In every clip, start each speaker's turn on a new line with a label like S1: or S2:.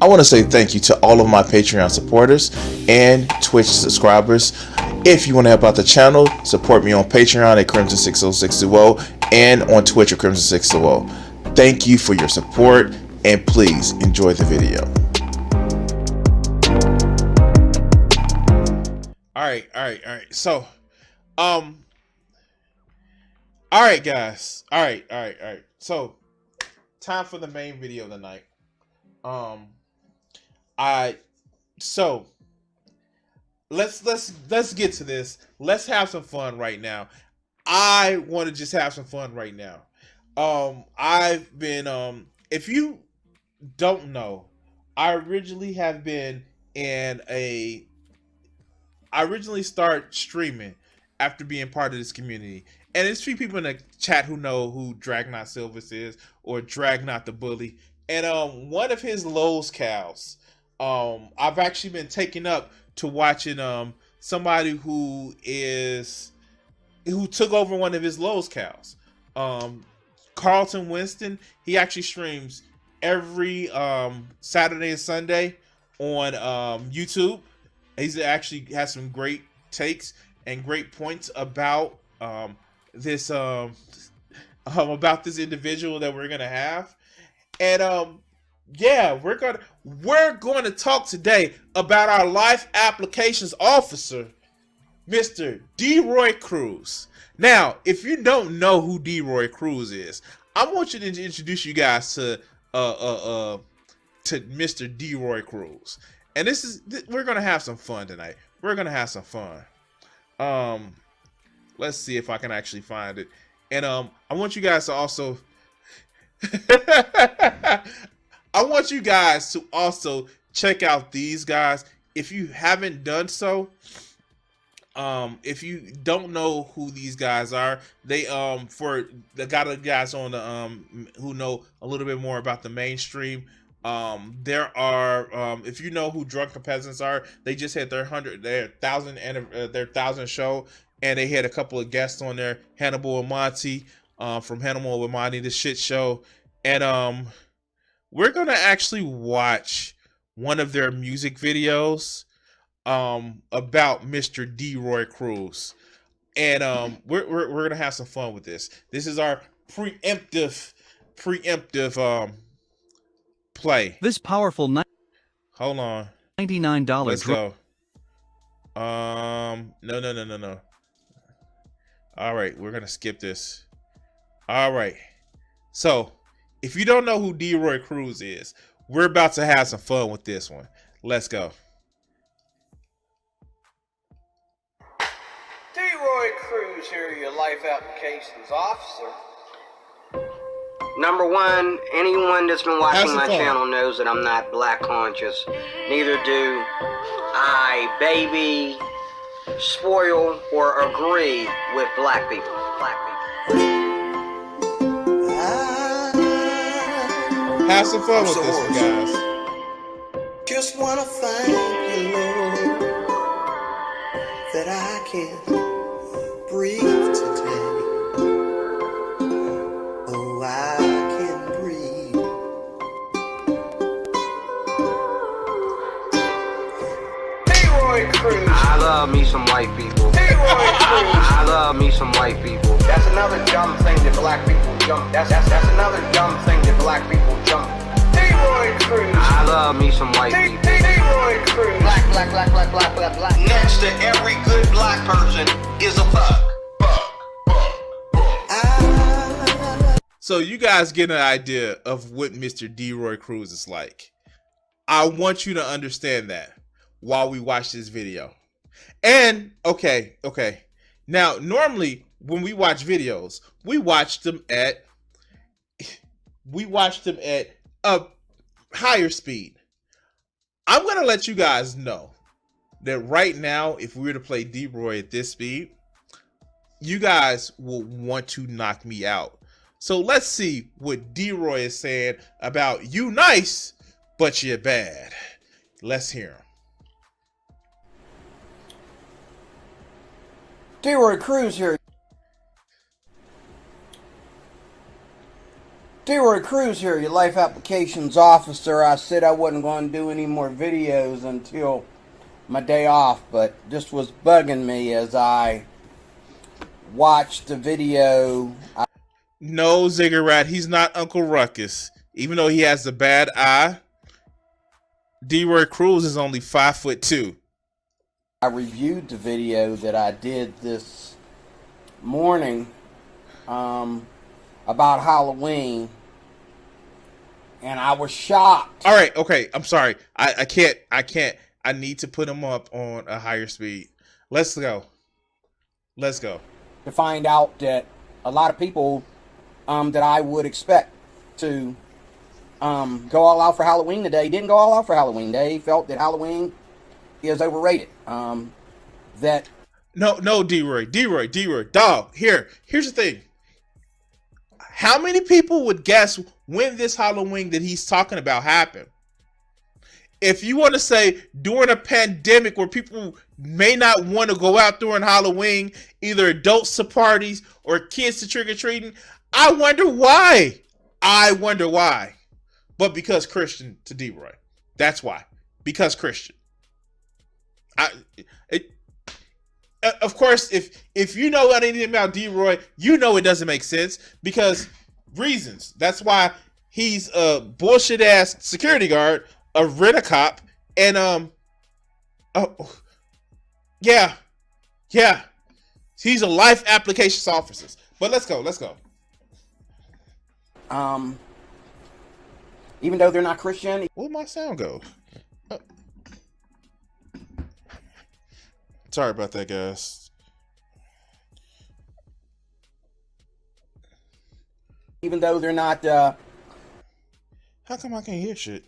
S1: I want to say thank you to all of my Patreon supporters and Twitch subscribers. If you want to help out the channel, support me on Patreon at Crimson60620 and on Twitch at Crimson620. Thank you for your support, and please enjoy the video. All right. So, all right, guys. All right. So, time for the main video of the night. I so let's get to this. Let's have some fun right now. I want to just have some fun right now. I've been if you don't know, I originally have been in a I originally started streaming after being part of this community. And there's few people in the chat who know who Dragnot Silvers is, or Dragnot the Bully. And one of his Lowe's cows, I've actually been taken up to watching somebody who took over one of his Lowe's cows. Carlton Winston, he actually streams every Saturday and Sunday on YouTube. He's actually has some great takes and great points about this individual that we're gonna have. And yeah, we're going to talk today about our life applications officer, Mr. D-Roy Cruz. Now, if you don't know who D-Roy Cruz is, I want you to introduce you guys to Mr. D-Roy Cruz. And we're gonna have some fun tonight. We're gonna have some fun. Let's see if I can actually find it. And I want you guys to also I want you guys to also check out these guys. If you haven't done so, if you don't know who these guys are, they for the guys on the who know a little bit more about the mainstream. There are if you know who Drunken Peasants are, they just had their 1,000 show, and they had a couple of guests on there, Hannibal and Monty from Hannibal and Monty the Shit Show. And we're gonna actually watch one of their music videos about Mr. D-Roy Cruz. And we're gonna have some fun with this. This is our preemptive play.
S2: This powerful
S1: Hold on.
S2: $99.
S1: Let's go. No. All right, we're gonna skip this. All right. So, if you don't know who D-Roy Cruz is, we're about to have some fun with this one. Let's go.
S3: D-Roy Cruz here, your life applications officer. Number one, anyone that's been watching my channel knows that I'm not black conscious. Neither do I baby, spoil, or agree with black people.
S1: Have some fun with this one, guys.
S4: Just wanna thank you, Lord, that I can breathe today. Oh, I can breathe.
S3: D-Roy Cruz. I love me some white people. D-Roy Cruz. I love me some white people. That's another dumb thing that black people jump. That's another dumb thing that black people jump. D-Roy Cruz. I love me some white people. D-Roy Cruz. Black. Next to every good black person is a fuck.
S1: So you guys get an idea of what Mr. D-Roy Cruz is like. I want you to understand that while we watch this video. And okay. Now, normally when we watch videos, we watch them at a higher speed. I'm going to let you guys know that right now, if we were to play D-Roy at this speed, you guys will want to knock me out. So let's see what D-Roy is saying about you nice, but you're bad. Let's hear him.
S4: D-Roy Cruz here.
S2: Leroy Cruz here, your life applications officer. I said I wasn't going to do any more videos until my day off, but this was bugging me as I watched the video.
S1: No, Ziggurat, he's not Uncle Ruckus. Even though he has a bad eye, Leroy Cruz is only 5'2".
S2: I reviewed the video that I did this morning about Halloween, and I was shocked.
S1: All right, okay, I'm sorry. I can't. I need to put him up on a higher speed. Let's go.
S2: To find out that a lot of people that I would expect to go all out for Halloween today didn't go all out for Halloween. They felt that Halloween is overrated. That
S1: No, D-Roy, dog. Here's the thing. How many people would guess when this Halloween that he's talking about happened? If you want to say during a pandemic where people may not want to go out during Halloween, either adults to parties or kids to trick-or-treating, I wonder why. But because Christian to D-Roy. That's why. Because Christian. Of course, if you know anything about D-Roy, you know it doesn't make sense because reasons. That's why he's a bullshit ass security guard, a rent-a-cop, and yeah, he's a life applications officer. But let's go.
S2: even though they're not Christian.
S1: Where'd my sound go? Sorry about that, guys.
S2: Even though they're not.
S1: How come I can't hear shit?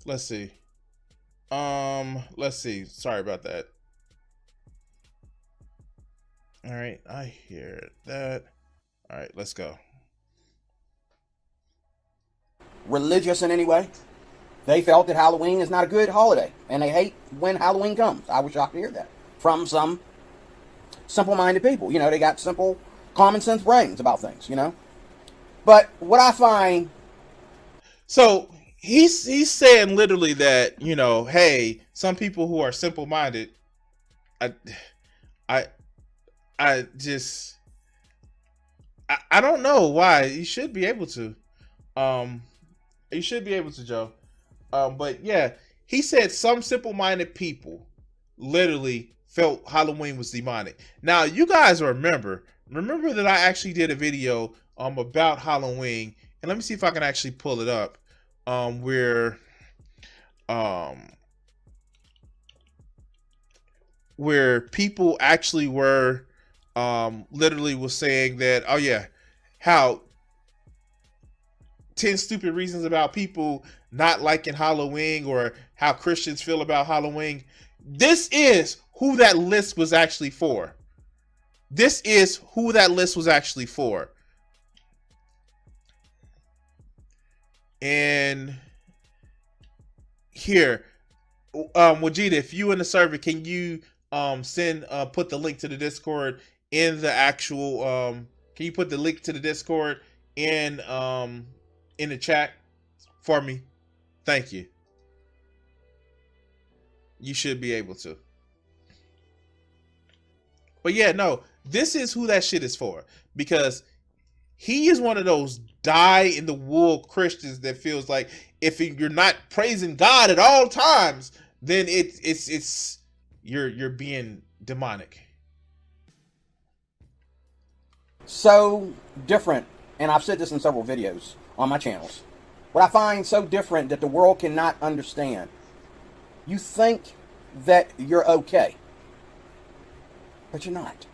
S1: Let's see. Let's see. Sorry about that. All right, I hear that. All right, let's go.
S2: Religious in any way. They felt that Halloween is not a good holiday, and they hate when Halloween comes. I was shocked to hear that from some simple-minded people. You know, they got simple, common-sense brains about things, you know. But what I find...
S1: So, he's saying literally that, you know, hey, some people who are simple-minded, I don't know why. You should be able to. You should be able to, Joe. But yeah, he said some simple-minded people literally felt Halloween was demonic. Now, you guys remember that I actually did a video about Halloween, and let me see if I can actually pull it up. Where people actually were literally was saying that, oh yeah, how 10 stupid reasons about people not liking Halloween or how Christians feel about Halloween. This is who that list was actually for. And here, Wajida, if you in the server, can you put the link to the Discord in the actual can you put the link to the Discord in the chat for me? Thank you. You should be able to. But yeah, no, this is who that shit is for, because he is one of those die-in-the-wool Christians that feels like if you're not praising God at all times, then it's you're being demonic.
S2: So different, and I've said this in several videos on my channels. What I find so different that the world cannot understand. You think that you're okay, but you're not.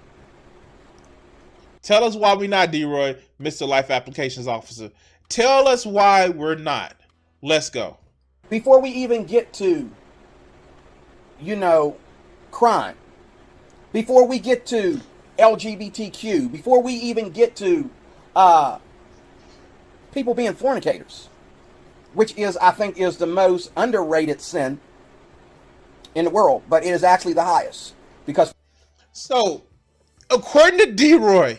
S1: Tell us why we're not, D-Roy, Mr. Life Applications Officer. Tell us why we're not. Let's go.
S2: Before we even get to, you know, crime, before we get to LGBTQ, before we even get to people being fornicators, which is, I think, is the most underrated sin in the world, but it is actually the highest because
S1: So, according to D-Roy,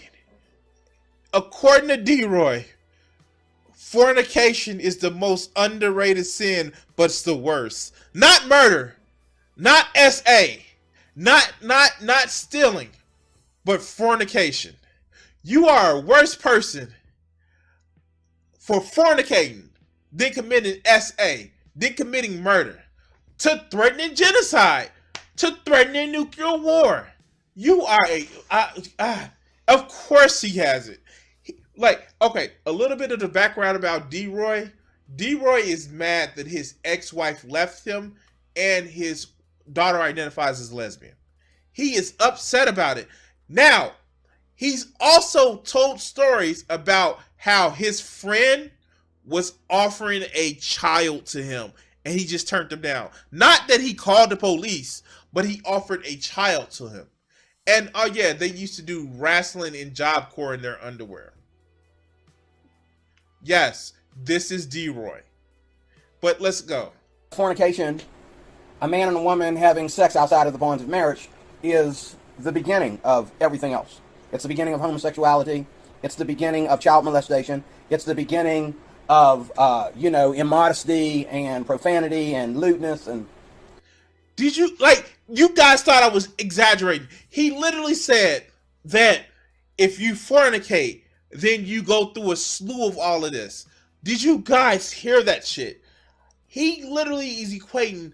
S1: fornication is the most underrated sin, but it's the worst. Not murder, not SA, not stealing, but fornication. You are a worse person for fornicating than committing SA, than committing murder, to threatening genocide, to threatening nuclear war. You are of course he has it. Okay, a little bit of the background about D-Roy. D-Roy is mad that his ex-wife left him and his daughter identifies as lesbian. He is upset about it. Now, he's also told stories about how his friend was offering a child to him and he just turned him down. Not that he called the police, but he offered a child to him. And oh yeah, they used to do wrestling and Job Corps in their underwear. Yes, this is D-Roy. But let's go.
S2: fornication, a man and a woman having sex outside of the bonds of marriage, is the beginning of everything else. It's the beginning of homosexuality. It's the beginning of child molestation. It's the beginning of, immodesty and profanity and lewdness. And
S1: Did you, you guys thought I was exaggerating. He literally said that if you fornicate, then you go through a slew of all of this. Did you guys hear that shit? He literally is equating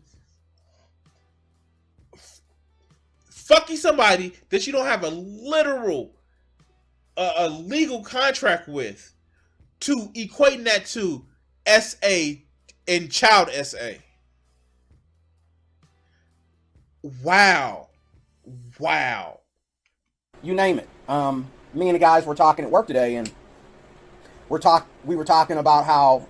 S1: fucking somebody that you don't have a legal contract with, to equating that to SA and child SA. Wow.
S2: you name it. Me and the guys were talking at work today, and we were talking about how,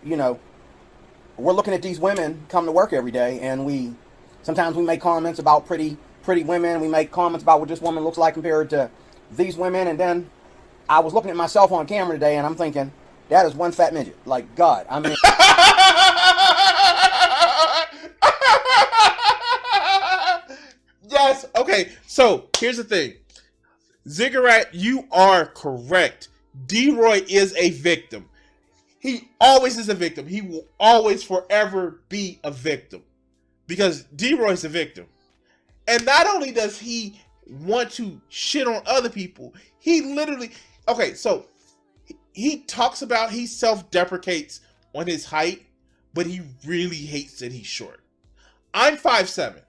S2: we're looking at these women come to work every day, and sometimes we make comments about pretty women. We make comments about what this woman looks like compared to these women. And then I was looking at myself on camera today, and I'm thinking, that is one fat midget. Like, God, I mean.
S1: Yes. Okay. So here's the thing. Ziggurat, you are correct. D-Roy is a victim. He always is a victim. He will always forever be a victim. Because D-Roy is a victim. And not only does he want to shit on other people, he literally... Okay, so he talks about, he self-deprecates on his height, but he really hates that he's short. I'm 5'7".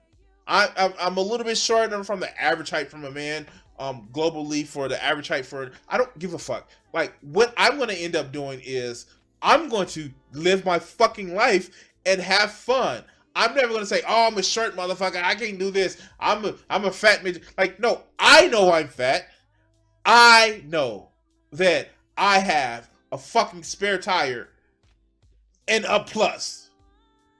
S1: I'm a little bit shorter from the average height from a man. Globally, for the average height for... I don't give a fuck. Like, what I'm going to end up doing is I'm going to live my fucking life and have fun. I'm never going to say, oh, I'm a short motherfucker, I can't do this, I'm a fat midget. Like, no, I know I'm fat. I know that I have a fucking spare tire and a plus.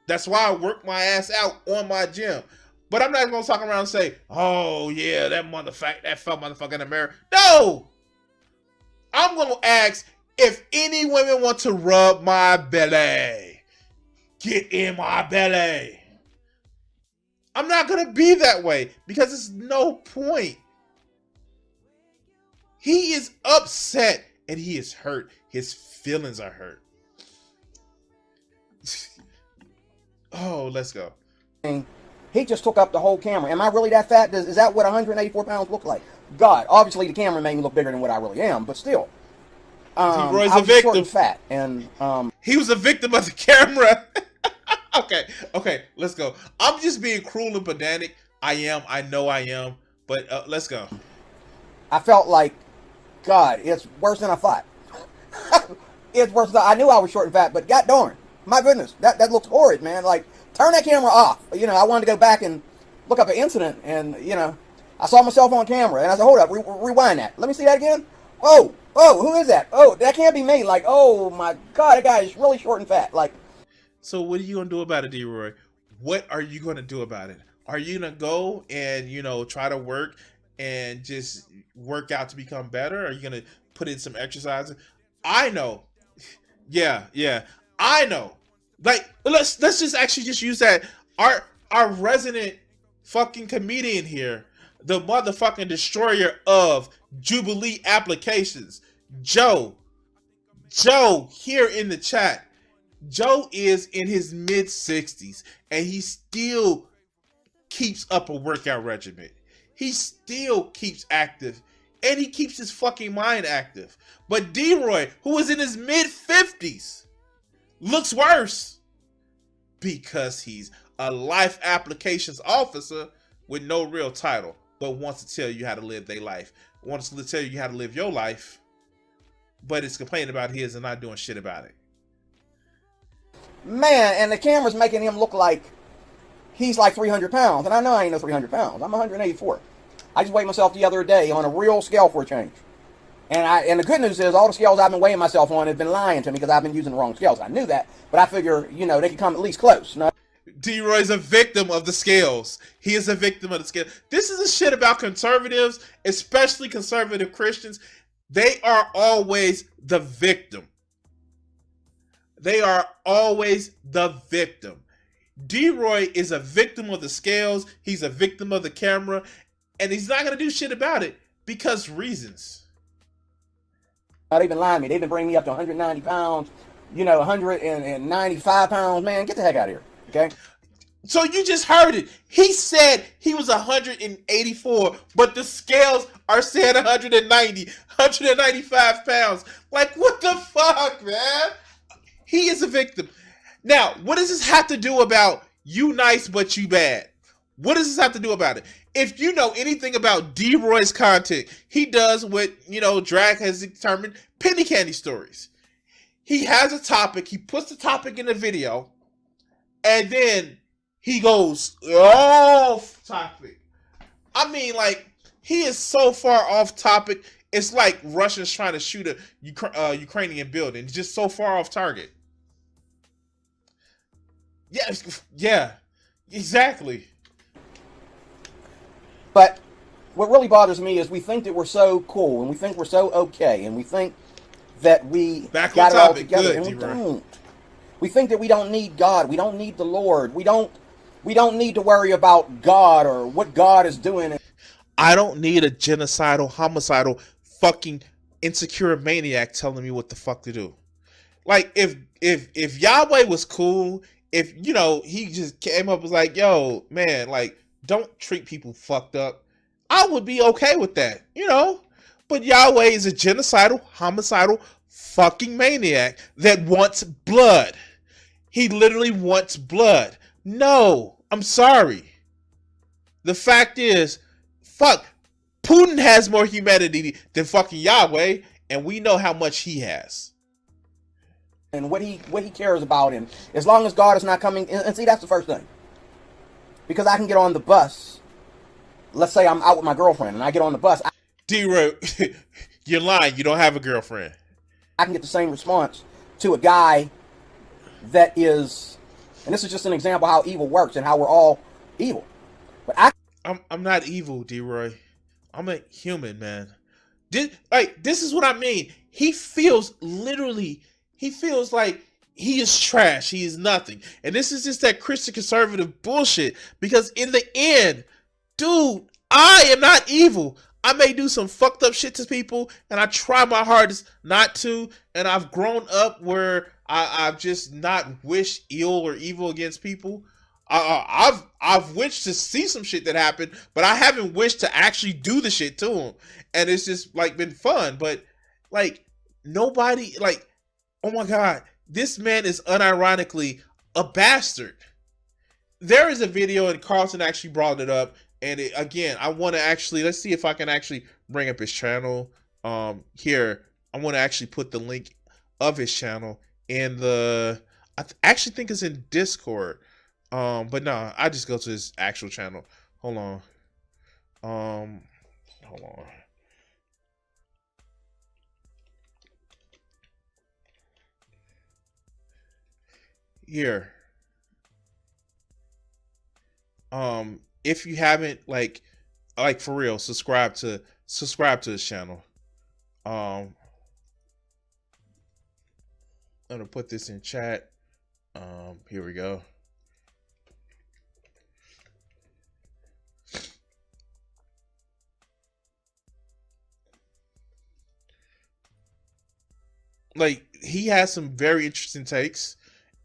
S1: That's why I work my ass out on my gym. But I'm not going to talk around and say, oh, yeah, that fat motherfucker in the mirror. No! I'm going to ask if any women want to rub my belly. Get in my belly. I'm not going to be that way because there's no point. He is upset and he is hurt. His feelings are hurt. Oh, let's go.
S2: He just took up the whole camera. Am I really that fat? Is that what 184 pounds look like? God, obviously the camera made me look bigger than what I really am, but still.
S1: Roy's
S2: I
S1: a
S2: was
S1: victim.
S2: short and fat, and
S1: he was a victim of the camera. Okay, let's go. I'm just being cruel and pedantic. I know I am, but let's go.
S2: I felt like, God, it's worse than I thought. It's worse than I knew I was short and fat, but god darn, my goodness, that looks horrid, man. Like, turn that camera off. I wanted to go back and look up an incident, and I saw myself on camera, and I said, hold up, rewind that. Let me see that again. Oh, who is that? Oh, that can't be me. Like, oh my God, that guy is really short and fat. Like,
S1: so what are you gonna do about it, D-Roy? What are you gonna do about it? Are you gonna go and try to work and just work out to become better? Are you gonna put in some exercise? I know. Yeah, I know. Like, let's just actually just use that. Our resident fucking comedian here, the motherfucking destroyer of Jubilee applications, Joe. Joe here in the chat. Joe is in his mid 60s and he still keeps up a workout regimen. He still keeps active and he keeps his fucking mind active. But D-Roy, who is in his mid 50s, looks worse because he's a life applications officer with no real title, but wants to tell you how to live their life. Wants to tell you how to live your life, but it's complaining about his and not doing shit about it.
S2: Man, and the camera's making him look like he's like 300 pounds. And I know I ain't no 300 pounds. I'm 184. I just weighed myself the other day on a real scale for a change. And the good news is all the scales I've been weighing myself on have been lying to me because I've been using the wrong scales. I knew that, but I figure, you know, they could come at least close. No?
S1: D-Roy's a victim of the scales. He is a victim of the scales. This is a shit about conservatives, especially conservative Christians. They are always the victim. They are always the victim. D-Roy is a victim of the scales. He's a victim of the camera. And he's not going to do shit about it because reasons.
S2: They've been lying to me. They've been bringing me up to 190 pounds, you know, 195 pounds. Man, get the heck out of here. Okay?
S1: So you just heard it. He said he was 184, but the scales are saying 190, 195 pounds. Like, what the fuck, man? He is a victim. Now, what does this have to do about you nice but you bad? What does this have to do about it? If you know anything about D-Roy's content, he does what, you know, Drag has determined, penny candy stories. He has a topic, he puts the topic in the video, and then he goes off topic. I mean, like, he is so far off topic, it's like Russians trying to shoot a Ukrainian building. It's just so far off target. Yeah, exactly.
S2: But what really bothers me is we think that we're so cool and we think we're so okay and we think that we
S1: Back
S2: got
S1: on
S2: it all
S1: topic.
S2: together,
S1: Good,
S2: and we
S1: D-Roy.
S2: don't. We think that we don't need God. We don't need the Lord. We don't need to worry about God or what God is doing.
S1: I don't need a genocidal, homicidal, fucking insecure maniac telling me what the fuck to do. Like, if Yahweh was cool, if, you know, he just came up and was like, yo, man, like, don't treat people fucked up, I would be okay with that, you know? But Yahweh is a genocidal, homicidal, fucking maniac that wants blood. He literally wants blood. No, I'm sorry. The fact is, fuck, Putin has more humanity than fucking Yahweh, and we know how much he has.
S2: And what he cares about, and as long as God is not coming, and see, that's the first thing. Because I can get on the bus. Let's say I'm out with my girlfriend, and I get on the bus.
S1: D-Roy, you're lying. You don't have a girlfriend.
S2: I can get the same response to a guy that is, and this is just an example of how evil works and how we're all evil. But
S1: I'm not evil, D-Roy. I'm a human, man. This is what I mean. He feels like he is trash. He is nothing. And this is just that Christian conservative bullshit. Because in the end, dude, I am not evil. I may do some fucked up shit to people, and I try my hardest not to. And I've grown up where I've just not wished ill or evil against people. I've wished to see some shit that happened, but I haven't wished to actually do the shit to them. And it's just like been fun. But like nobody, like, oh my God, this man is unironically a bastard. There is a video, and Carlton actually brought it up. And again, I want to actually, let's see if I can actually bring up his channel. Here, I want to actually put the link of his channel in the, I actually think it's in Discord. But no, I just go to his actual channel. Hold on. Hold on. Here. If you haven't, like for real, subscribe to his channel. I'm gonna put this in chat. Here we go. like he has some very interesting takes,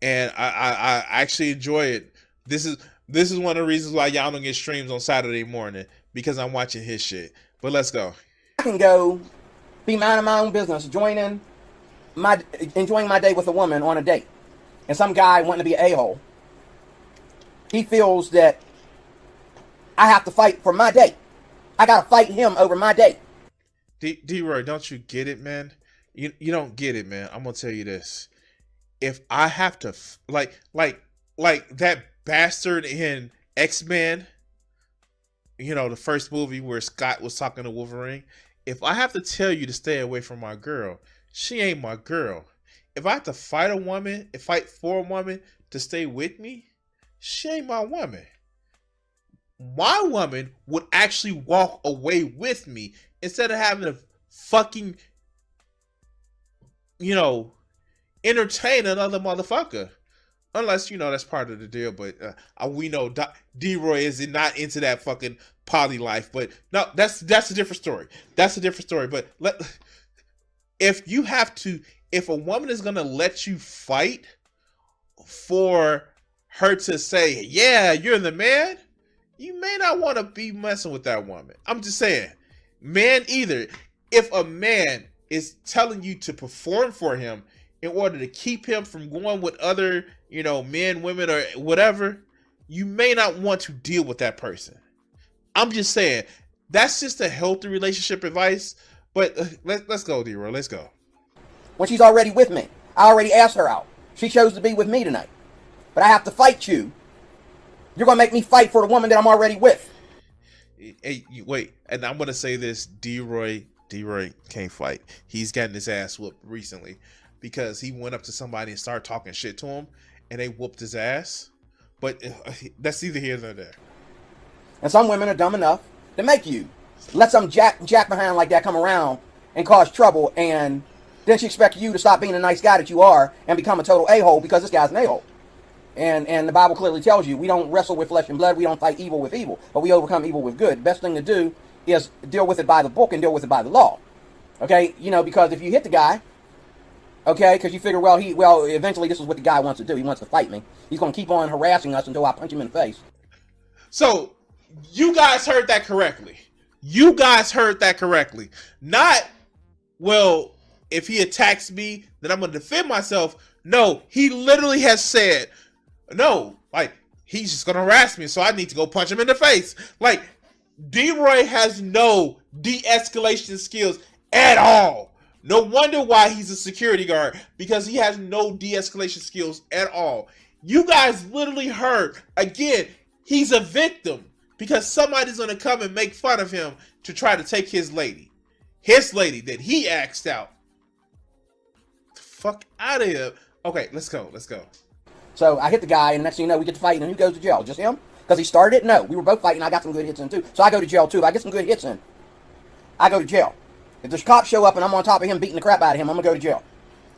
S1: and I actually enjoy it. This is this is one of the reasons why y'all don't get streams on Saturday morning, because I'm watching his shit. But let's go.
S2: I can go be minding my own business, enjoying my day with a woman on a date, and some guy wanting to be an a-hole. He feels that I have to fight for my date. I gotta fight him over my date.
S1: D-Roy, don't you get it, man? You don't get it, man. I'm gonna tell you this. If I have to like that bastard in X-Men, the first movie where Scott was talking to Wolverine, if I have to tell you to stay away from my girl, she ain't my girl. If I have to fight for a woman to stay with me, she ain't my woman. My woman would actually walk away with me instead of having to fucking, entertain another motherfucker. Unless, that's part of the deal. But we know D-Roy is not into that fucking poly life. But no, that's a different story. That's a different story. But if a woman is going to let you fight for her to say, yeah, you're the man, you may not want to be messing with that woman. I'm just saying, man, either. If a man is telling you to perform for him in order to keep him from going with other, men, women, or whatever, you may not want to deal with that person. I'm just saying, that's just a healthy relationship advice. But let's go, D-Roy. Let's go.
S2: When she's already with me, I already asked her out. She chose to be with me tonight. But I have to fight you. You're going to make me fight for the woman that I'm already with.
S1: Hey, wait. And I'm going to say this. D-Roy can't fight. He's gotten his ass whooped recently because he went up to somebody and started talking shit to him, and they whooped his ass. But that's neither here nor there.
S2: And some women are dumb enough to make you let some jack behind like that come around and cause trouble, and then she expects you to stop being a nice guy that you are and become a total a-hole because this guy's an a-hole. And the Bible clearly tells you we don't wrestle with flesh and blood. We don't fight evil with evil, but we overcome evil with good. The best thing to do is deal with it by the book and deal with it by the law. Okay, because if you hit the guy, okay, because you figure, eventually this is what the guy wants to do. He wants to fight me. He's going to keep on harassing us until I punch him in the face.
S1: So you guys heard that correctly. You guys heard that correctly. Not, well, if he attacks me, then I'm going to defend myself. No, he literally has said, no, like, he's just going to harass me, so I need to go punch him in the face. Like, D-Roy has no de-escalation skills at all. No wonder why he's a security guard, because he has no de-escalation skills at all. You guys literally heard, again, he's a victim because somebody's going to come and make fun of him to try to take his lady. His lady that he asked out. Fuck out of here. Okay, let's go.
S2: So I hit the guy, and next thing you know, we get to fighting, and who goes to jail? Just him? Because he started it? No, we were both fighting. I got some good hits in too. So I go to jail too. If I get some good hits in, I go to jail. If the cops show up and I'm on top of him beating the crap out of him, I'm going to go to jail.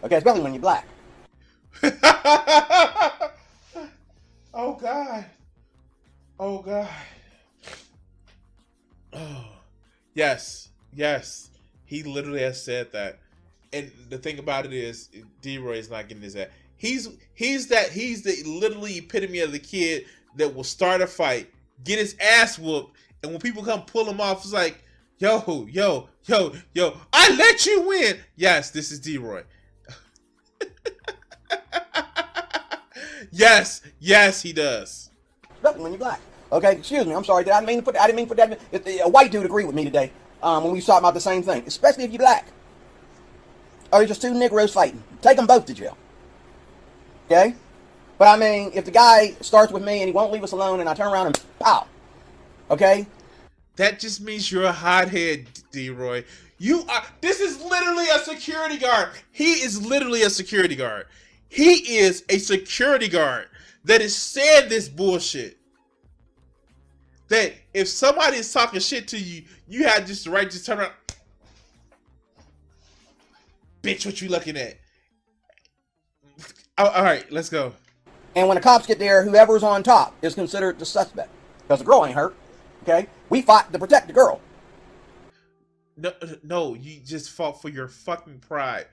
S2: Okay, especially when you're black.
S1: Oh, God. Oh, yes. He literally has said that. And the thing about it is, D-Roy is not getting his ass. He's the literally epitome of the kid that will start a fight, get his ass whooped, and when people come pull him off, it's like, yo, I let you win. Yes, this is D-Roy. Yes, he does.
S2: Especially when you're black. Okay, excuse me, I'm sorry. I didn't mean to put that. A white dude agreed with me today when we was talking about the same thing, especially if you're black. Or you're just two Negroes fighting. Take them both to jail. Okay? But I mean, if the guy starts with me and he won't leave us alone and I turn around and pow. Okay?
S1: That just means you're a hothead, D-Roy. This is literally a security guard. He is literally a security guard. He is a security guard that has said this bullshit. That if somebody is talking shit to you, you have just the right to turn around. Bitch, what you looking at? All right, let's go.
S2: And when the cops get there, whoever's on top is considered the suspect. Because the girl ain't hurt. Okay? We fought to protect the girl.
S1: No, you just fought for your fucking pride.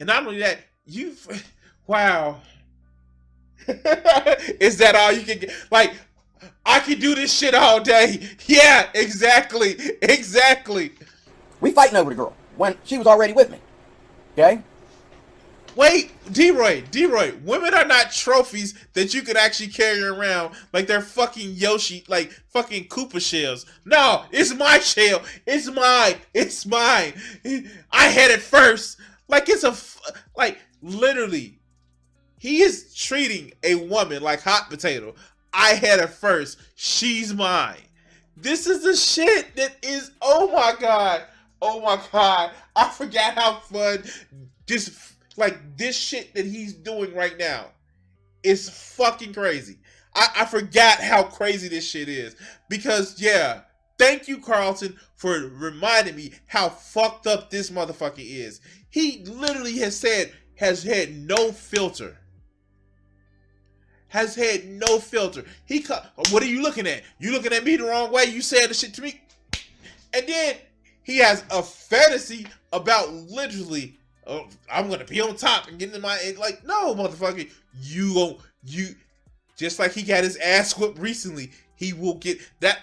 S1: And not only that, wow. Is that all you can get? Like, I can do this shit all day. Yeah, exactly. Exactly.
S2: We fighting over the girl when she was already with me. Okay?
S1: Wait, D-Roy, women are not trophies that you could actually carry around like they're fucking Yoshi, like fucking Koopa shells. No, it's my shell. It's mine. It's mine. I had it first. Like like literally, he is treating a woman like hot potato. I had it first. She's mine. This is the shit that is, oh my God. Oh my God. I forgot how fun this shit that he's doing right now is fucking crazy. I forgot how crazy this shit is. Because, yeah, thank you, Carlton, for reminding me how fucked up this motherfucker is. He literally has had no filter. Has had no filter. What are you looking at? You looking at me the wrong way? You saying the shit to me? And then he has a fantasy about literally, oh, I'm gonna be on top and get in my, like, no, motherfucker, you just like he got his ass whipped recently, he will get that.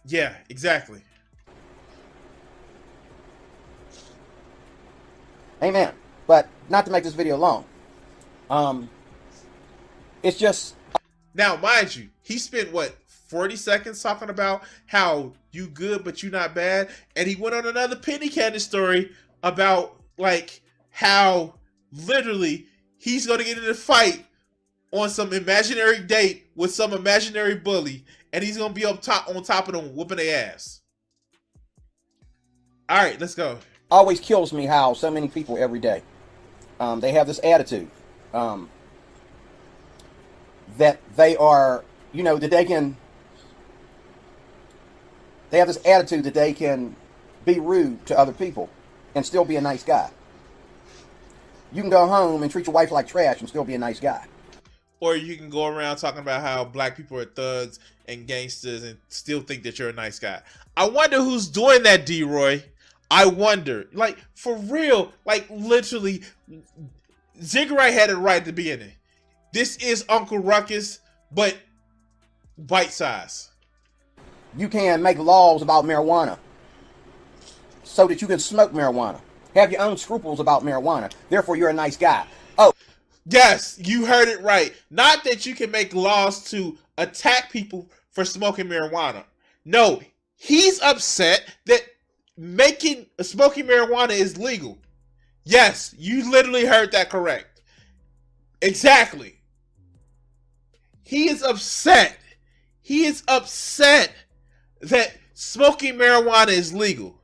S1: Yeah, exactly.
S2: Amen. But not to make this video long. It's just,
S1: now, mind you, he spent what, 40 seconds talking about how you good but you not bad, and he went on another penny cannon story about like how literally he's gonna get in a fight on some imaginary date with some imaginary bully, and he's gonna be on top of them whooping their ass. All right, let's go.
S2: always kills me how so many people every day, they have this attitude that they are, you know, that they have this attitude that they can be rude to other people and still be a nice guy. You can go home and treat your wife like trash and still be a nice guy.
S1: Or you can go around talking about how black people are thugs and gangsters and still think that you're a nice guy. I wonder who's doing that, D-Roy. I wonder. Like, for real, like, literally, Ziggurat had it right at the beginning. This is Uncle Ruckus, but bite size.
S2: You can make laws about marijuana so that you can smoke marijuana. Have your own scruples about marijuana. Therefore, you're a nice guy. Oh.
S1: Yes, you heard it right. Not that you can make laws to attack people for smoking marijuana. No, he's upset that smoking marijuana is legal. Yes, you literally heard that correct. Exactly. He is upset. He is upset that smoking marijuana is legal.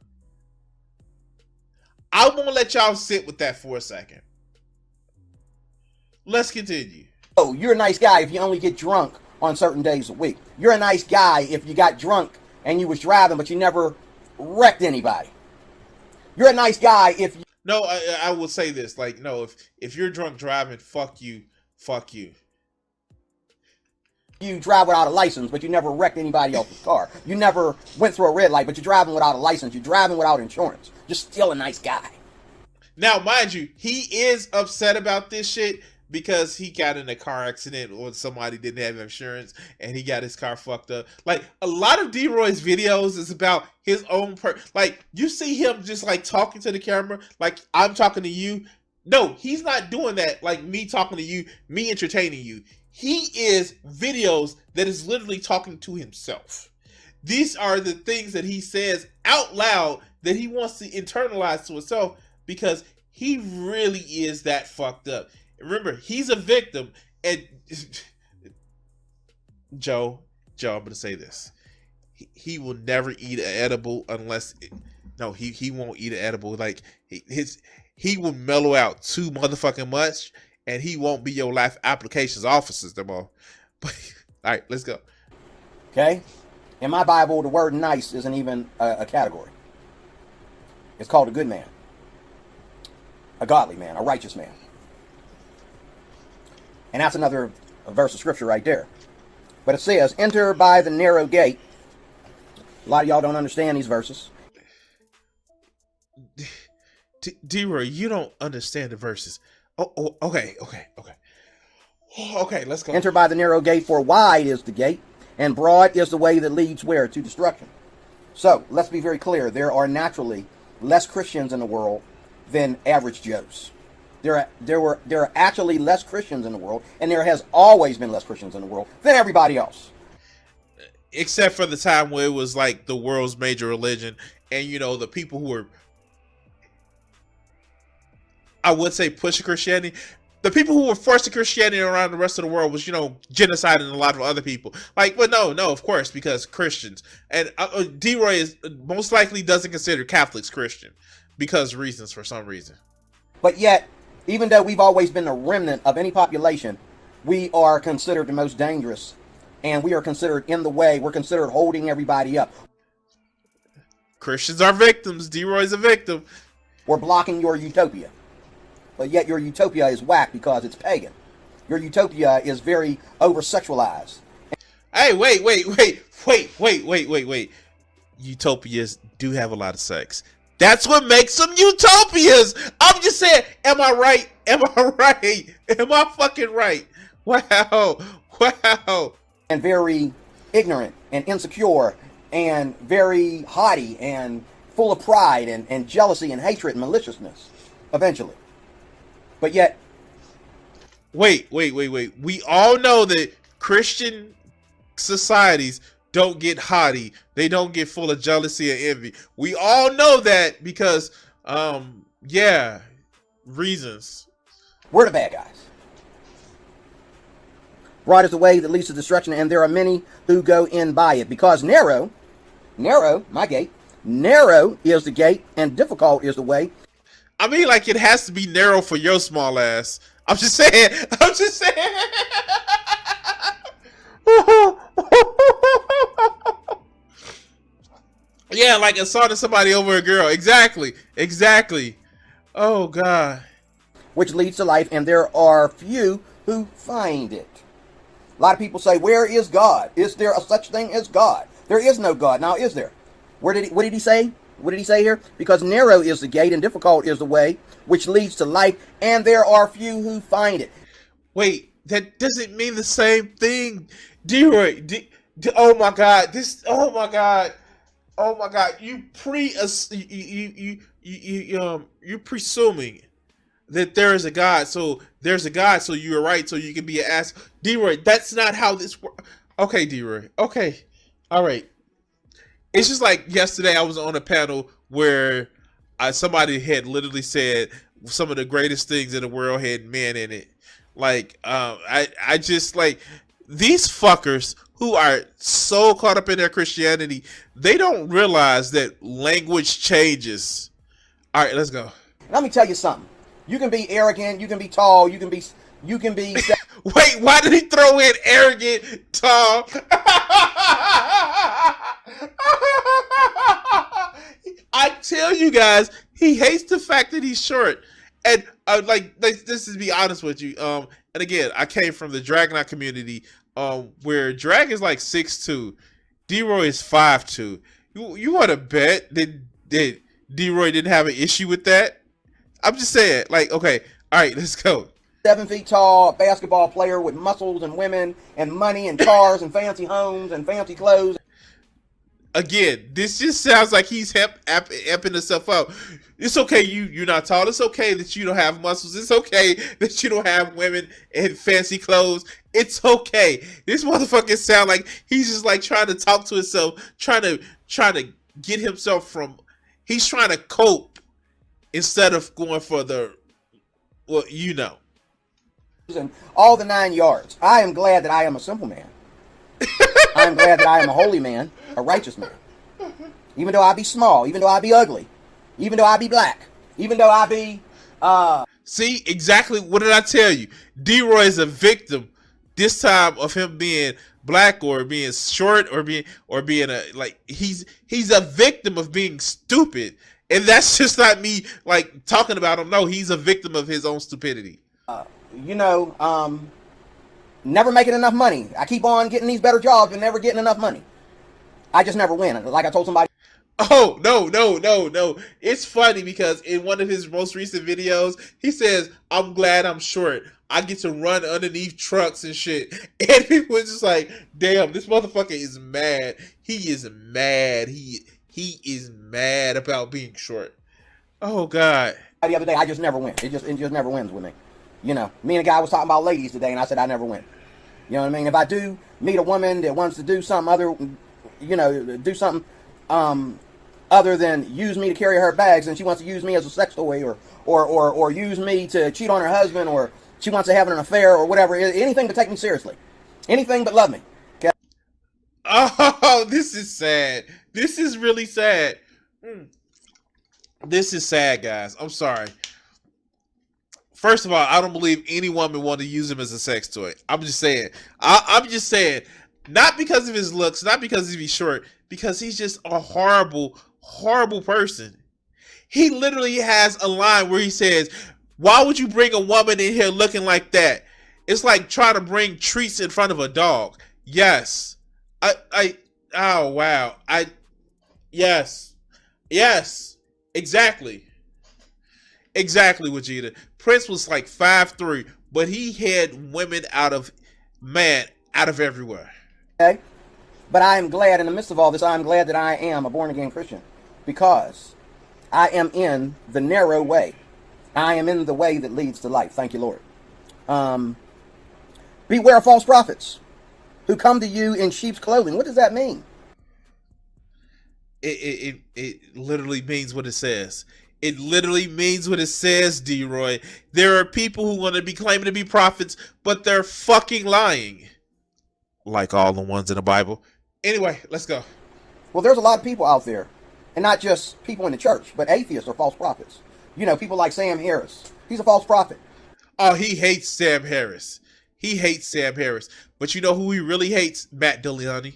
S1: I won't let y'all sit with that for a second. Let's continue.
S2: Oh, you're a nice guy if you only get drunk on certain days a week. You're a nice guy if you got drunk and you was driving, but you never wrecked anybody. You're a nice guy if you...
S1: No, I will say this. Like, no, if you're drunk driving, fuck you. Fuck you.
S2: You drive without a license, but you never wrecked anybody else's car. You never went through a red light, but you're driving without a license. You're driving without insurance. You're still a nice guy.
S1: Now, mind you, he is upset about this shit because he got in a car accident or somebody didn't have insurance and he got his car fucked up. Like, a lot of D-Roy's videos is about his own like, you see him just like talking to the camera like I'm talking to you. No, he's not doing that like me talking to you, me entertaining you. He is videos that is literally talking to himself. These are the things that he says out loud that he wants to internalize to himself because he really is that fucked up. Remember, he's a victim, and Joe, I'm gonna say this: he will never eat an edible unless, he won't eat an edible. Like he will mellow out too motherfucking much, and he won't be your life applications officers no more. But all right, let's go.
S2: Okay, in my Bible, the word "nice" isn't even a category. It's called a good man, a godly man, a righteous man. And that's another verse of scripture right there. But it says, enter by the narrow gate. A lot of y'all don't understand these verses.
S1: D-Roy, you don't understand the verses. Okay. Okay, let's go.
S2: Enter by the narrow gate, for wide is the gate, and broad is the way that leads where? To destruction. So, let's be very clear. There are naturally less Christians in the world than average Joes. There are actually less Christians in the world, and there has always been less Christians in the world than everybody else.
S1: Except for the time where it was like the world's major religion, and the people who were, I would say, pushing Christianity. The people who were forcing Christianity around the rest of the world was, genocide and a lot of other people. But no, of course, because Christians. And D-Roy is most likely doesn't consider Catholics Christian because reasons, for some reason.
S2: But yet, even though we've always been a remnant of any population, we are considered the most dangerous. And we are considered in the way. We're considered holding everybody up.
S1: Christians are victims. D-Roy's a victim.
S2: We're blocking your utopia. But yet your utopia is whack because it's pagan. Your utopia is very over-sexualized.
S1: Hey, wait. Utopias do have a lot of sex. That's what makes them utopias. I'm just saying, am I right? Am I fucking right? Wow.
S2: And very ignorant and insecure and very haughty and full of pride and jealousy and hatred and maliciousness, eventually. But yet...
S1: Wait. We all know that Christian societies don't get haughty. They don't get full of jealousy and envy. We all know that because, reasons.
S2: We're the bad guys. Broad is the way that leads to destruction, and there are many who go in by it. Because narrow, my gate, narrow is the gate, and difficult is the way.
S1: I mean, it has to be narrow for your small ass. I'm just saying. Yeah, like assaulting somebody over a girl. Exactly. Oh, God.
S2: Which leads to life, and there are few who find it. A lot of people say, where is God? Is there a such thing as God? There is no God. Now, is there? What did he say? What did he say here? Because narrow is the gate and difficult is the way which leads to life, and there are few who find it.
S1: Wait, that doesn't mean the same thing. D-Roy, oh my God, you're presuming that there is a God, so there's a God, so you're right, so you can be an ass. D-Roy, that's not how this works. Okay, D-Roy, okay, all right. It's just like yesterday I was on a panel where somebody had literally said some of the greatest things in the world had men in it. I just these fuckers who are so caught up in their Christianity, they don't realize that language changes. All right, let's go.
S2: Let me tell you something. You can be arrogant, you can be tall, you can be
S1: Wait, why did he throw in arrogant, tall? I tell you guys, he hates the fact that he's short. And this is be honest with you. And again, I came from the Dragonite community, where Drag is 6'2", D-Roy is 5'2". You want to bet that D-Roy didn't have an issue with that? I'm just saying, okay, all right, let's go.
S2: 7 feet tall basketball player with muscles and women and money and cars and fancy homes and fancy clothes.
S1: Again, this just sounds like he's amping himself up. It's okay you're not tall. It's okay that you don't have muscles. It's okay that you don't have women and fancy clothes. It's okay. This motherfucker sound like he's just trying to talk to himself, trying to get himself from. He's trying to cope instead of going for the. Well,
S2: And all the 9 yards. I am glad that I am a simple man. I am glad that I am a holy man, a righteous man. Even though I be small, even though I be ugly, even though I be black, even though I be
S1: See, exactly what did I tell you? D-Roy is a victim this time of him being black or being short or being he's a victim of being stupid. And that's just not me talking about him. No, he's a victim of his own stupidity.
S2: Never making enough money. I keep on getting these better jobs and never getting enough money. I just never win. Like I told somebody.
S1: Oh, no. It's funny because in one of his most recent videos, he says, I'm glad I'm short. I get to run underneath trucks and shit. And people are just like, damn, this motherfucker is mad. He is mad. He is mad about being short. Oh God.
S2: The other day, I just never win. It just never wins with me. You know, me and a guy was talking about ladies today, and I said I never win. You know what I mean? If I do meet a woman that wants to do something other, you know, do something other than use me to carry her bags, and she wants to use me as a sex toy, or use me to cheat on her husband, or she wants to have an affair, or whatever, anything but take me seriously, anything but love me. Okay?
S1: Oh, this is sad. This is really sad. This is sad, guys. I'm sorry. First of all, I don't believe any woman want to use him as a sex toy. I'm just saying. I'm just saying. Not because of his looks, not because he's short, because he's just a horrible, horrible person. He literally has a line where he says, why would you bring a woman in here looking like that? It's like trying to bring treats in front of a dog. Yes. Oh, wow. Yes. Exactly. Exactly, Vegeta. Prince was like 5'3", but he had women out of everywhere.
S2: Okay? But I am glad, in the midst of all this, I am glad that I am a born-again Christian, because I am in the narrow way. I am in the way that leads to life. Thank you, Lord. Beware of false prophets who come to you in sheep's clothing. What does that mean?
S1: It literally means what it says. It literally means what it says, D-Roy. There are people who want to be claiming to be prophets, but they're fucking lying. Like all the ones in the Bible. Anyway, let's go.
S2: Well, there's a lot of people out there, and not just people in the church, but atheists are false prophets. You know, people like Sam Harris. He's a false prophet.
S1: Oh, he hates Sam Harris. He hates Sam Harris. But you know who he really hates? Matt Dillon.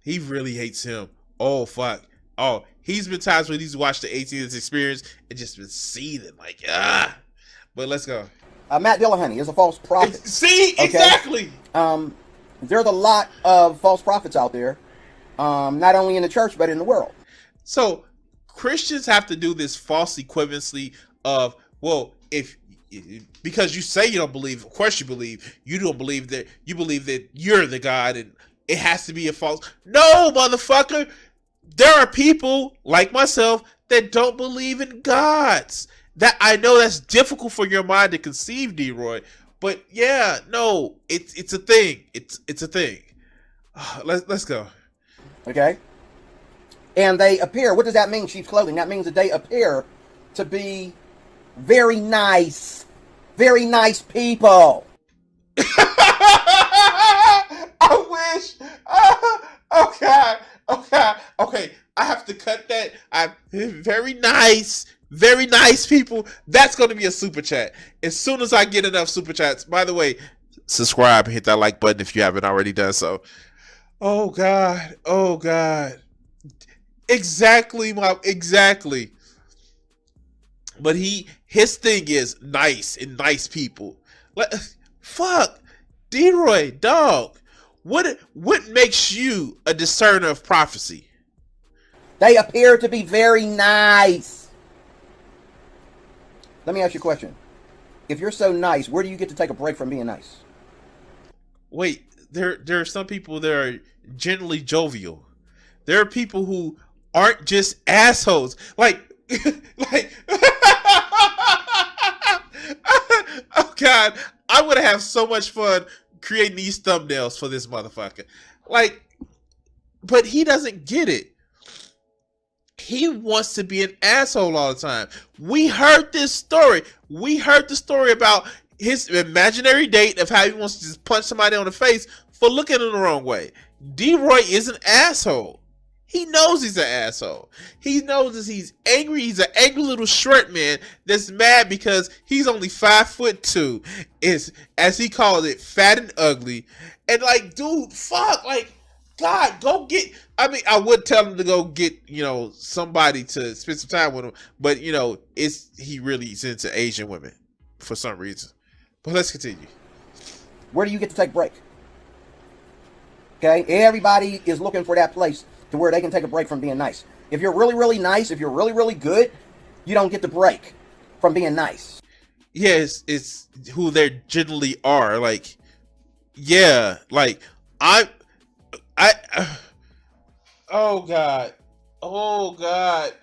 S1: He really hates him. Oh, fuck. Oh, he's been times when he's watched the 18th Experience and just been seething like, ah. But let's go.
S2: Matt Dillon is a false prophet.
S1: See? Okay? Exactly.
S2: There's a lot of false prophets out there, not only in the church, but in the world.
S1: So Christians have to do this false equivalency of, well, because you say you don't believe, of course you believe. You don't believe that, you believe that you're the God and it has to be a false. No, motherfucker. There are people like myself that don't believe in gods. That I know that's difficult for your mind to conceive, D-Roy. But yeah, no, it's a thing. It's a thing. Let's go.
S2: Okay. And they appear. What does that mean, sheep's clothing? That means that they appear to be very nice people.
S1: I wish. Okay. I have to cut that. Very nice people. That's going to be a super chat. As soon as I get enough super chats. By the way, subscribe and hit that like button if you haven't already done so. Oh God. Exactly. But his thing is nice and nice people. Fuck. D-Roy, dog. What makes you a discerner of prophecy?
S2: They appear to be very nice. Let me ask you a question. If you're so nice, where do you get to take a break from being nice?
S1: Wait, there are some people that are generally jovial. There are people who aren't just assholes. Like oh God, I'm gonna have so much fun creating these thumbnails for this motherfucker. Like, but he doesn't get it. He wants to be an asshole all the time. We heard this story. We heard the story about his imaginary date of how he wants to just punch somebody on the face for looking in the wrong way. D-Roy is an asshole. He knows he's an asshole. He knows that he's angry. He's an angry little short man that's mad because he's only 5'2", is, as he calls it, fat and ugly. And like, dude, fuck, like, God, go get. I mean, I would tell him to go get, somebody to spend some time with him, but he really is into Asian women for some reason. But let's continue.
S2: Where do you get to take a break? Okay? Everybody is looking for that place to where they can take a break from being nice. If you're really, really nice, if you're really, really good, you don't get the break from being nice.
S1: Yeah, it's who they generally are. Like, yeah, like I oh god, oh god,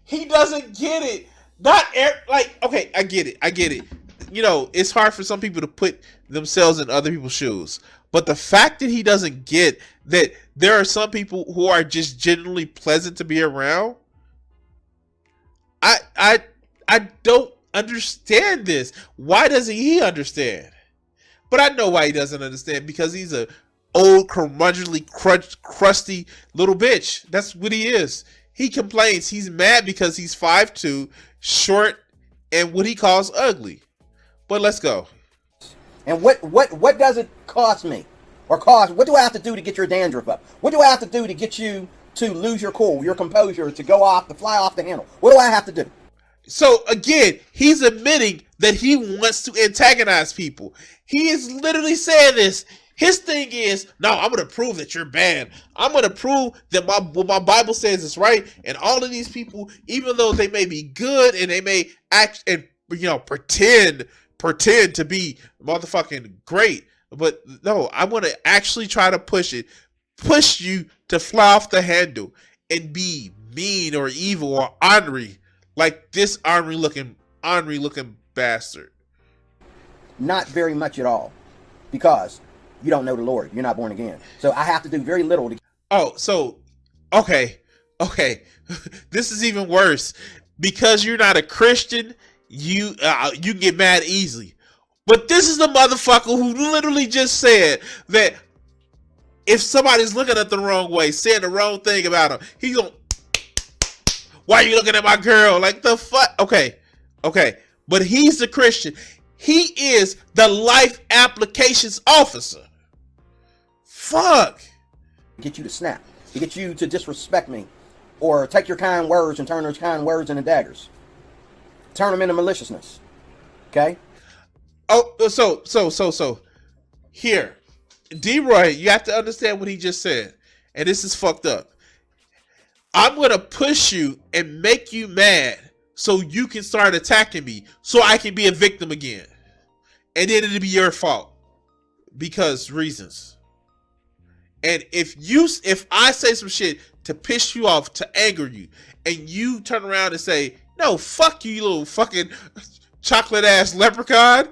S1: he doesn't get it. Like, okay, I get it. You know, it's hard for some people to put themselves in other people's shoes, but the fact that he doesn't get that there are some people who are just genuinely pleasant to be around, I don't understand this. Why doesn't he understand? But I know why he doesn't understand, because he's a old, curmudgeonly, crusty little bitch. That's what he is. He complains. He's mad because he's 5'2", short, and what he calls ugly. But let's go.
S2: And what does it cost me? Or cost, what do I have to do to get your dandruff up? What do I have to do to get you to lose your cool, your composure, to go off, to fly off the handle? What do I have to do?
S1: So again, he's admitting that he wants to antagonize people. He is literally saying this. His thing is, no, I'm going to prove that you're bad. I'm going to prove that what my Bible says is right. And all of these people, even though they may be good and they may act and, you know, pretend to be motherfucking great, but no, I want to actually try to push you to fly off the handle and be mean or evil or ornery, like this ornery looking bastard.
S2: Not very much at all, because you don't know the Lord. You're not born again. So I have to do very little to.
S1: Oh, so okay. This is even worse, because you're not a Christian. You can get mad easily. But this is the motherfucker who literally just said that if somebody's looking at the wrong way, saying the wrong thing about him, he's gonna, why are you looking at my girl? Like, the fuck? Okay. But he's the Christian. He is the life applications officer. Fuck.
S2: Get you to snap. To get you to disrespect me. Or take your kind words and turn those kind words into daggers. Turn them into maliciousness. Okay?
S1: Oh, so. Here. D-Roy, you have to understand what he just said. And this is fucked up. I'm going to push you and make you mad so you can start attacking me, so I can be a victim again. And then it'll be your fault. Because reasons. And if I say some shit to piss you off, to anger you, and you turn around and say, no, fuck you, you little fucking chocolate ass leprechaun.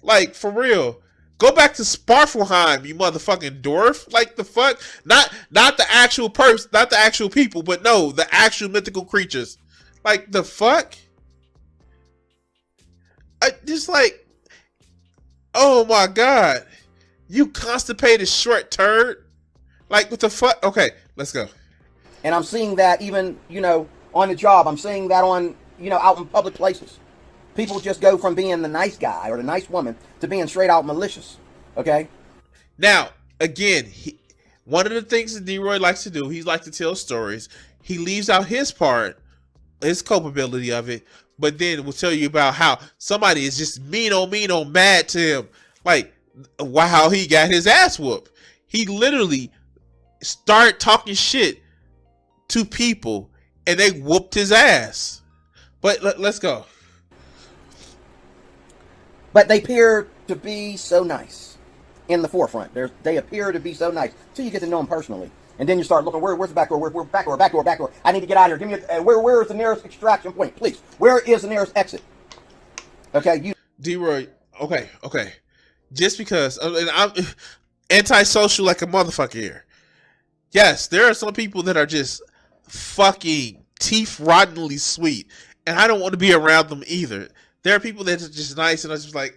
S1: Like, for real. Go back to Sparfleheim, you motherfucking dwarf. Like, the fuck? Not the actual person, not the actual people, but no, the actual mythical creatures. Like, the fuck? Just like, oh my god. You constipated short turd. Like, what the fuck? Okay, let's go.
S2: And I'm seeing that even, on the job. I'm seeing that on, out in public places. People just go from being the nice guy or the nice woman to being straight out malicious. Okay?
S1: Now, again, one of the things that D-Roy likes to do, he likes to tell stories. He leaves out his part, his culpability of it, but then we'll tell you about how somebody is just mean on mad to him. Like, how he got his ass whooped. He literally started talking shit to people and they whooped his ass. But let's go.
S2: But they appear to be so nice in the forefront. They appear to be so nice till you get to know them personally, and then you start looking. Where's the back door? Where's back door? I need to get out of here. Give me where is the nearest extraction point, please? Where is the nearest exit? Okay,
S1: D-Roy. Okay. Just because I'm antisocial like a motherfucker here. Yes, there are some people that are just fucking teeth rottenly sweet, and I don't want to be around them either. There are people that are just nice, and I'm just like,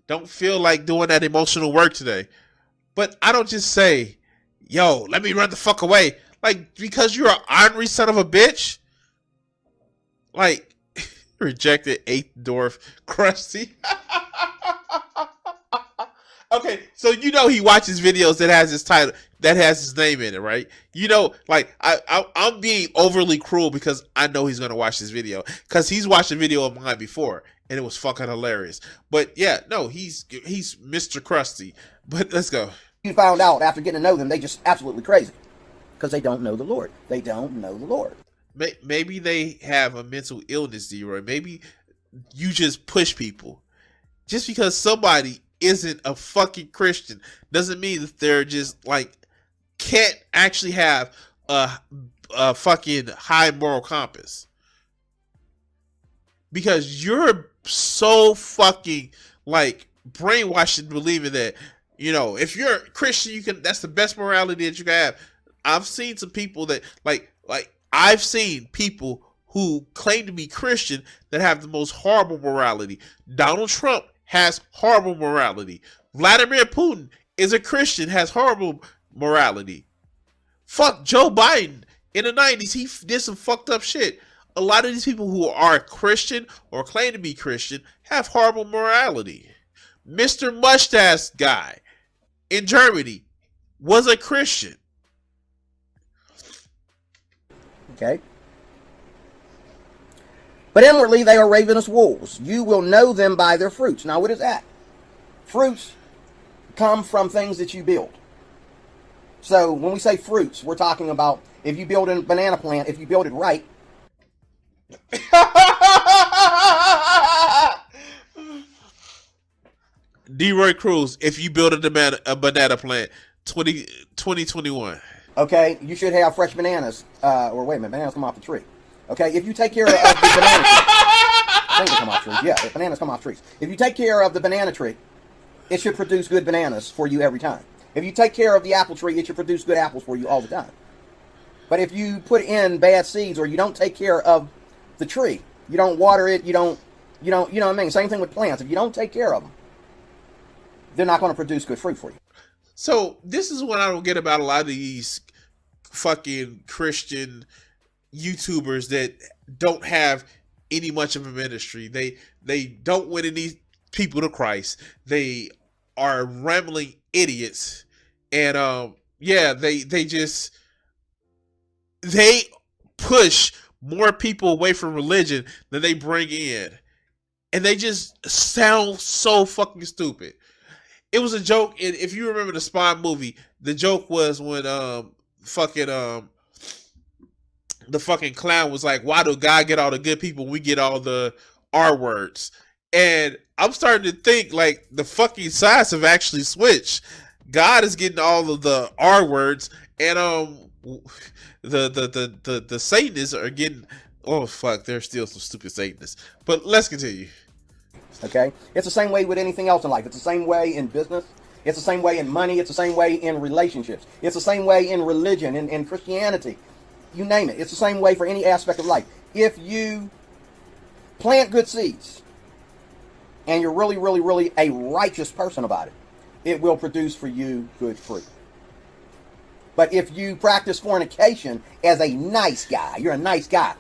S1: don't feel like doing that emotional work today. But I don't just say, yo, let me run the fuck away. Like, because you're an ornery son of a bitch. Like, rejected 8th dwarf, crusty. Okay, so he watches videos that has this title, that has his name in it, right? You know, like I'm being overly cruel because I know he's gonna watch this video because he's watched a video of mine before and it was fucking hilarious. But yeah, no, he's Mr. Krusty. But let's go.
S2: You found out after getting to know them, they just absolutely crazy because they don't know the Lord. They don't know the Lord.
S1: Maybe they have a mental illness, D-Roy. Maybe you just push people. Just because somebody isn't a fucking Christian doesn't mean that they're just like can't actually have a fucking high moral compass. Because you're so fucking like brainwashed and believing that, you know, if you're a Christian, you can, that's the best morality that you can have. I've seen some people that like I've seen people who claim to be Christian that have the most horrible morality. Donald Trump has horrible morality. Vladimir Putin is a Christian, has horrible morality. Fuck Joe Biden in the 90s, he did some fucked up shit. A lot of these people who are Christian or claim to be Christian have horrible morality. Mr. Mustache guy in Germany was a Christian.
S2: Okay? But inwardly they are ravenous wolves. You will know them by their fruits. Now what is that? Fruits come from things that you build. So when we say fruits, we're talking about if you build a banana plant, if you build it right.
S1: D-Roy Cruz, if you build a banana plant, 2021.
S2: Okay, you should have fresh bananas. Or wait a minute, bananas come off the tree. Okay, if you take care of the banana tree, I think they come off trees. Yeah, bananas come off trees. If you take care of the banana tree, it should produce good bananas for you every time. If you take care of the apple tree, it should produce good apples for you all the time. But if you put in bad seeds or you don't take care of the tree, you don't water it, you know what I mean? Same thing with plants. If you don't take care of them, they're not going to produce good fruit for you.
S1: So this is what I don't get about a lot of these fucking Christian YouTubers that don't have any much of a ministry. They don't win any people to Christ. They are rambling idiots, and they push more people away from religion than they bring in, and they just sound so fucking stupid. It was a joke, and if you remember the Spy movie, the joke was when the fucking clown was like, "Why do God get all the good people? We get all the R words." And I'm starting to think like the fucking sides have actually switched. God is getting all of the R words, and the Satanists are getting. Oh fuck, there's still some stupid Satanists. But let's continue.
S2: Okay? It's the same way with anything else in life. It's the same way in business. It's the same way in money. It's the same way in relationships. It's the same way in religion, in Christianity. You name it. It's the same way for any aspect of life. If you plant good seeds and you're really, really, really a righteous person about it, it will produce for you good fruit. But if you practice fornication as a nice guy, you're a nice guy.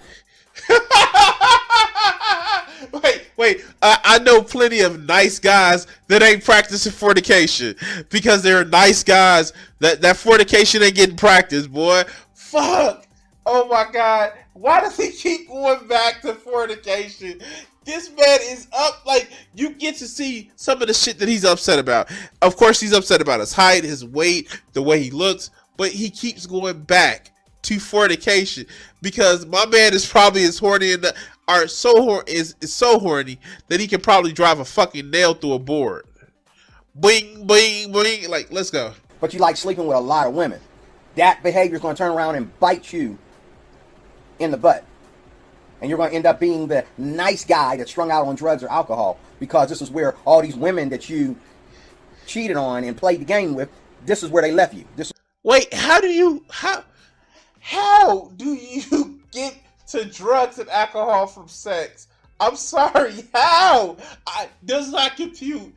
S1: Wait. I know plenty of nice guys that ain't practicing fornication because they're nice guys that fornication ain't getting practiced, boy. Fuck. Oh my God. Why does he keep going back to fornication? This man is up, like, you get to see some of the shit that he's upset about. Of course, he's upset about his height, his weight, the way he looks, but he keeps going back to fornication because my man is probably as horny is so horny that he can probably drive a fucking nail through a board. Bing, bing, bing. Like, let's go.
S2: But you like sleeping with a lot of women. That behavior is going to turn around and bite you in the butt. And you're going to end up being the nice guy that's strung out on drugs or alcohol because this is where all these women that you cheated on and played the game with, this is where they left you.
S1: Wait, how do you get to drugs and alcohol from sex? I'm sorry, how? Does not compute.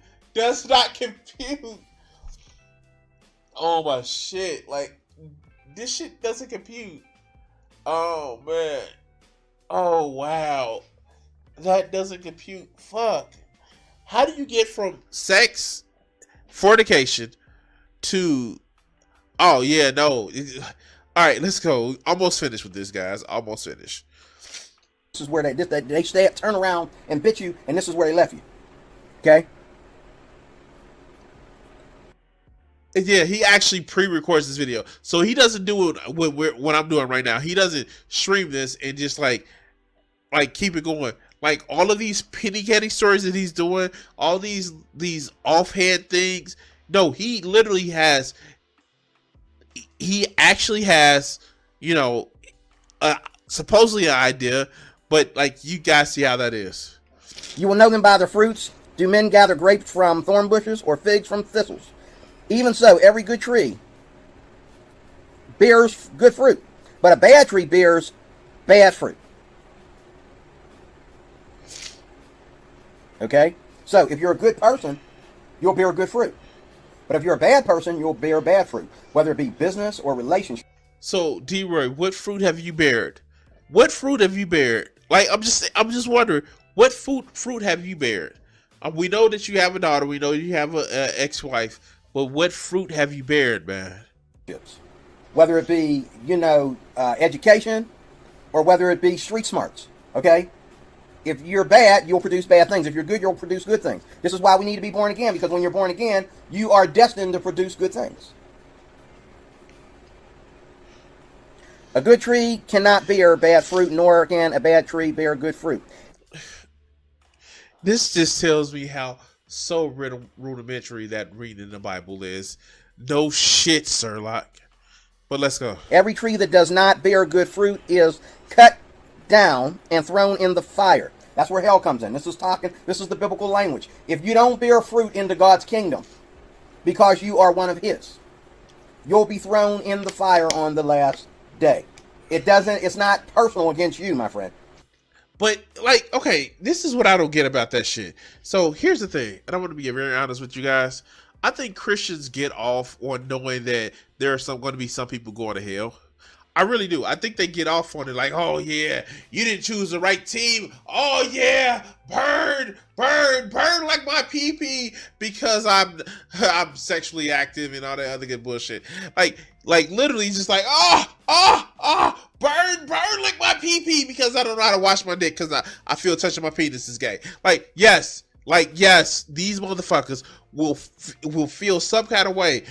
S1: Oh my shit, like, this shit doesn't compute. Oh man. Oh wow. That doesn't compute. Fuck. How do you get from sex, fornication, to Oh yeah, no. All right, let's go. Almost finished with this, guys. Almost finished.
S2: This is where they stay, turn around and bit you, and this is where they left you. Okay?
S1: Yeah, he actually pre-records this video, so he doesn't do it what I'm doing right now. He doesn't stream this and just like keep it going. Like all of these penny candy stories that he's doing, all these offhand things. No, he literally has. He actually has, you know, supposedly an idea, but like you guys see how that is.
S2: You will know them by their fruits. Do men gather grapes from thorn bushes or figs from thistles? Even so, every good tree bears good fruit, but a bad tree bears bad fruit. Okay? So, if you're a good person, you'll bear good fruit. But if you're a bad person, you'll bear bad fruit, whether it be business or relationship.
S1: So, D-Roy, what fruit have you bared? What fruit have you bared? Like, I'm just wondering, what fruit have you bared? We know that you have a daughter. We know you have a ex-wife. But what fruit have you bared, man?
S2: Whether it be, education, or whether it be street smarts. Okay? If you're bad, you'll produce bad things. If you're good, you'll produce good things. This is why we need to be born again, because when you're born again, you are destined to produce good things. A good tree cannot bear bad fruit, nor can a bad tree bear good fruit.
S1: This just tells me how so rudimentary that reading the Bible is. No shit, Sherlock. But let's go.
S2: Every tree that does not bear good fruit is cut down and thrown in the fire. That's where hell comes in. This is the biblical language. If you don't bear fruit into God's kingdom because you are one of his, you'll be thrown in the fire on the last day. It's not personal against you, my friend.
S1: But, okay, this is what I don't get about that shit. So, here's the thing, and I want to be very honest with you guys. I think Christians get off on knowing that there are going to be some people going to hell. I really do. I think they get off on it like, oh, yeah, you didn't choose the right team. Oh, yeah, burn like my pee-pee because I'm sexually active and all that other good bullshit. Like literally just like, burn like my pee-pee because I don't know how to wash my dick because I feel touching my penis is gay. Yes, these motherfuckers will feel some kind of way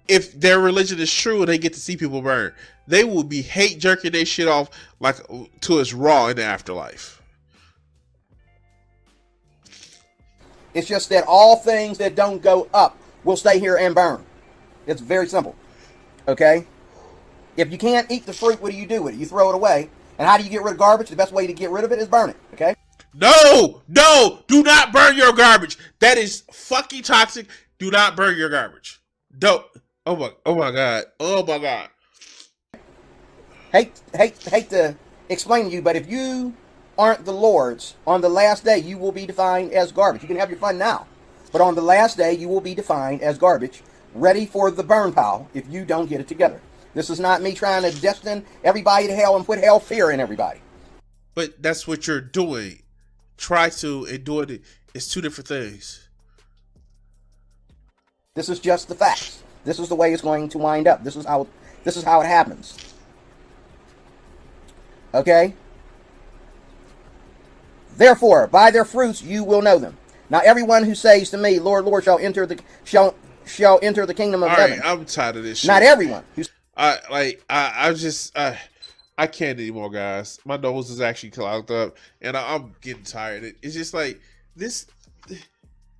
S1: if their religion is true and they get to see people burn. They will be hate jerking their shit off till it's raw in the afterlife.
S2: It's just that all things that don't go up will stay here and burn. It's very simple. Okay? If you can't eat the fruit, what do you do with it? You throw it away. And how do you get rid of garbage? The best way to get rid of it is burn it. Okay?
S1: No, do not burn your garbage. That is fucking toxic. Do not burn your garbage. Don't. Oh my God.
S2: Hate to explain to you, but if you aren't the Lord's, on the last day you will be defined as garbage. You can have your fun now, but on the last day you will be defined as garbage, ready for the burn pile if you don't get it together. This is not me trying to destine everybody to hell and put hell fear in everybody.
S1: But that's what you're doing. Try to and do it. It's two different things.
S2: This is just the facts. This is the way it's going to wind up. This is how it happens. Okay? Therefore, by their fruits you will know them. Now everyone who says to me, Lord, Lord, shall enter the kingdom of heaven.
S1: All right, I'm tired of this shit.
S2: Not everyone.
S1: I can't anymore, guys. My nose is actually clogged up, and I'm getting tired. It's just like this.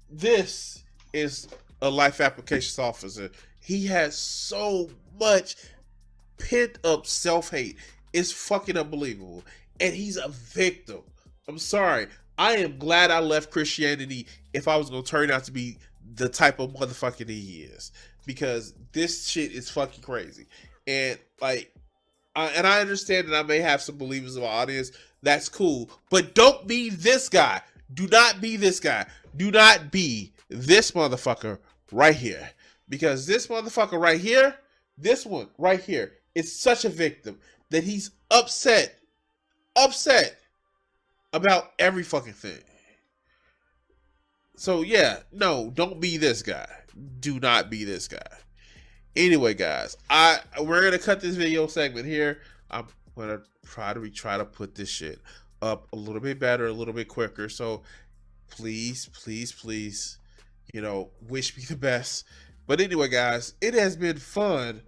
S1: This is a life applications officer. He has so much pent up self hate. It's fucking unbelievable, and he's a victim. I'm sorry. I am glad I left Christianity if I was gonna turn out to be the type of motherfucker that he is, because this shit is fucking crazy. And I understand that I may have some believers in my audience. That's cool, but don't be this guy. Do not be this guy. Do not be this motherfucker right here, because this motherfucker right here, this one right here, is such a victim that he's upset about every fucking thing. So yeah, no, don't be this guy. Do not be this guy. Anyway, guys, we're gonna cut this video segment here. I'm gonna try to put this shit up a little bit better, a little bit quicker. So please, wish me the best. But anyway, guys, it has been fun